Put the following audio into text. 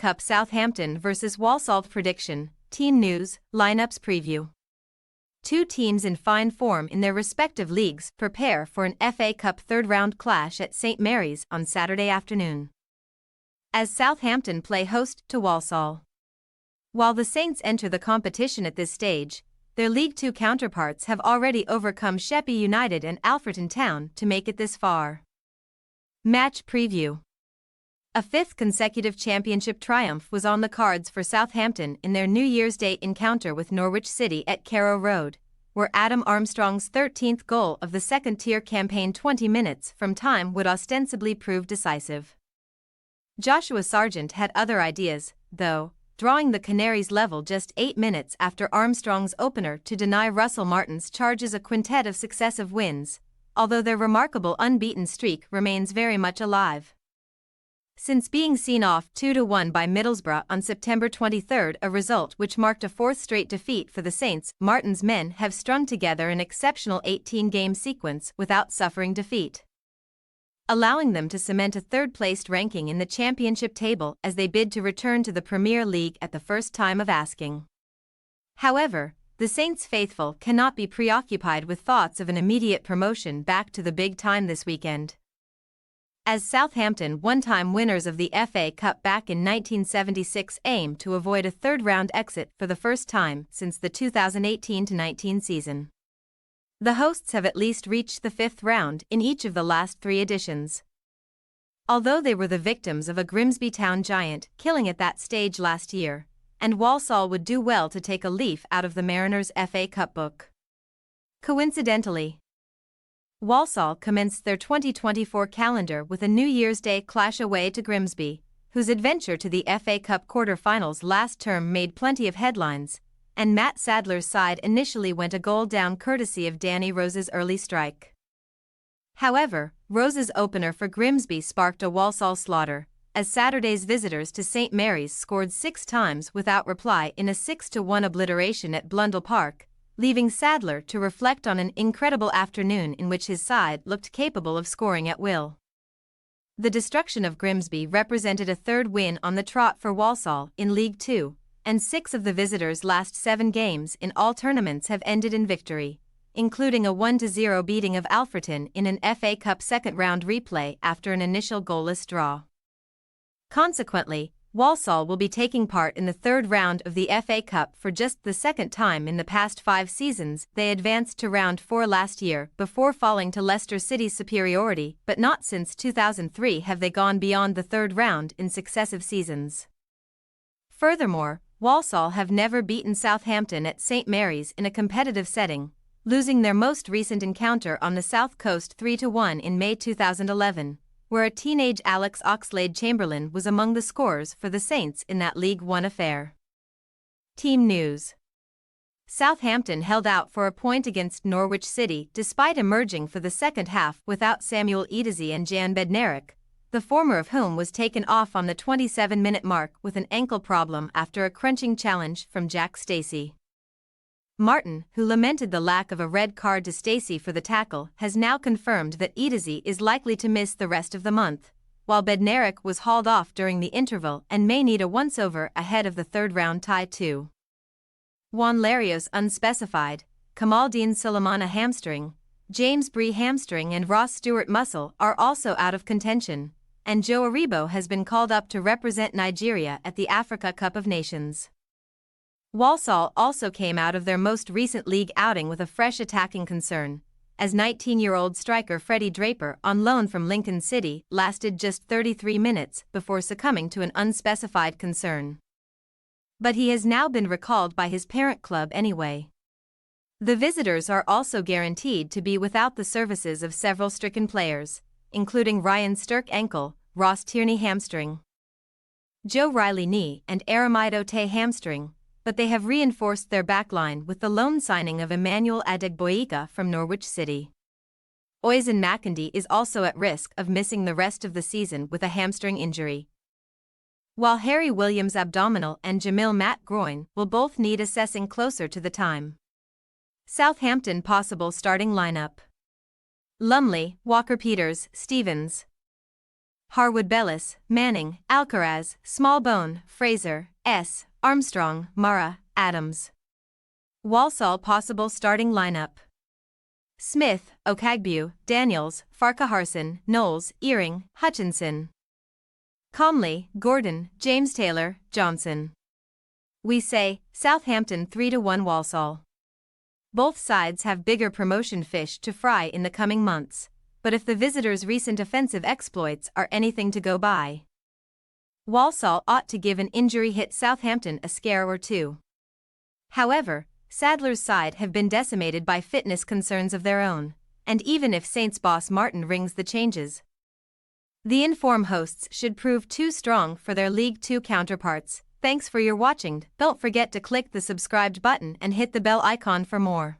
Cup Southampton vs Walsall prediction, team news, lineups preview. Two teams in fine form in their respective leagues prepare for an FA Cup third-round clash at St Mary's on Saturday afternoon, as Southampton play host to Walsall. While the Saints enter the competition at this stage, their League Two counterparts have already overcome Sheffield United and Alfreton Town to make it this far. Match preview. A fifth consecutive championship triumph was on the cards for Southampton in their New Year's Day encounter with Norwich City at Carrow Road, where Adam Armstrong's 13th goal of the second-tier campaign 20 minutes from time would ostensibly prove decisive. Joshua Sargent had other ideas, though, drawing the Canaries level just 8 minutes after Armstrong's opener to deny Russell Martin's charges a quintet of successive wins, although their remarkable unbeaten streak remains very much alive. Since being seen off 2-1 by Middlesbrough on September 23, a result which marked a fourth straight defeat for the Saints, Martin's men have strung together an exceptional 18-game sequence without suffering defeat, allowing them to cement a third-placed ranking in the championship table as they bid to return to the Premier League at the first time of asking. However, the Saints faithful cannot be preoccupied with thoughts of an immediate promotion back to the big time this weekend, as Southampton, one-time winners of the FA Cup back in 1976, aim to avoid a third-round exit for the first time since the 2018-19 season. The hosts have at least reached the fifth round in each of the last 3 editions, although they were the victims of a Grimsby Town giant killing at that stage last year, and Walsall would do well to take a leaf out of the Mariners' FA Cup book. Coincidentally, Walsall commenced their 2024 calendar with a New Year's Day clash away to Grimsby, whose adventure to the FA Cup quarter-finals last term made plenty of headlines, and Matt Sadler's side initially went a goal down courtesy of Danny Rose's early strike. However, Rose's opener for Grimsby sparked a Walsall slaughter, as Saturday's visitors to St Mary's scored 6 times without reply in a 6-1 obliteration at Blundell Park, leaving Sadler to reflect on an incredible afternoon in which his side looked capable of scoring at will. The destruction of Grimsby represented a third win on the trot for Walsall in League Two, and 6 of the visitors' last 7 games in all tournaments have ended in victory, including a 1-0 beating of Alfreton in an FA Cup second-round replay after an initial goalless draw. Consequently, Walsall will be taking part in the third round of the FA Cup for just the second time in the past 5 seasons. They advanced to round 4 last year before falling to Leicester City's superiority, but not since 2003 have they gone beyond the third round in successive seasons. Furthermore, Walsall have never beaten Southampton at St Mary's in a competitive setting, losing their most recent encounter on the South Coast 3-1 in May 2011. Where a teenage Alex Oxlade-Chamberlain was among the scorers for the Saints in that League One affair. Team news. Southampton held out for a point against Norwich City despite emerging for the second half without Samuel Edozie and Jan Bednarek, the former of whom was taken off on the 27-minute mark with an ankle problem after a crunching challenge from Jack Stacey. Martin, who lamented the lack of a red card to Stacey for the tackle, has now confirmed that Edozie is likely to miss the rest of the month, while Bednarek was hauled off during the interval and may need a once-over ahead of the third-round tie too. Juan Larios unspecified, Kamaldeen Sulemana hamstring, James Bree hamstring and Ross Stewart muscle are also out of contention, and Joe Aribo has been called up to represent Nigeria at the Africa Cup of Nations. Walsall also came out of their most recent league outing with a fresh attacking concern, as 19-year-old striker Freddie Draper, on loan from Lincoln City, lasted just 33 minutes before succumbing to an unspecified concern. But he has now been recalled by his parent club anyway. The visitors are also guaranteed to be without the services of several stricken players, including Ryan Stirk ankle, Ross Tierney hamstring, Joe Riley knee and Aramido Tay hamstring, but they have reinforced their backline with the loan signing of Emmanuel Adegboyega from Norwich City. Oisin McIndy is also at risk of missing the rest of the season with a hamstring injury, while Harry Williams' abdominal and Jamil Matt groin will both need assessing closer to the time. Southampton possible starting lineup: Lumley, Walker-Peters, Stevens, Harwood Bellis, Manning, Alcaraz, Smallbone, Fraser, S, Armstrong, Mara, Adams. Walsall possible starting lineup. Smith, Okagbu, Daniels, Farquharson, Knowles, Earing, Hutchinson. Comley, Gordon, James Taylor, Johnson. We say, Southampton 3-1 Walsall. Both sides have bigger promotion fish to fry in the coming months, but if the visitors' recent offensive exploits are anything to go by, Walsall ought to give an injury-hit Southampton a scare or two. However, Sadler's side have been decimated by fitness concerns of their own, and even if Saints boss Martin rings the changes, the in-form hosts should prove too strong for their League Two counterparts. Thanks for your watching. Don't forget to click the subscribed button and hit the bell icon for more.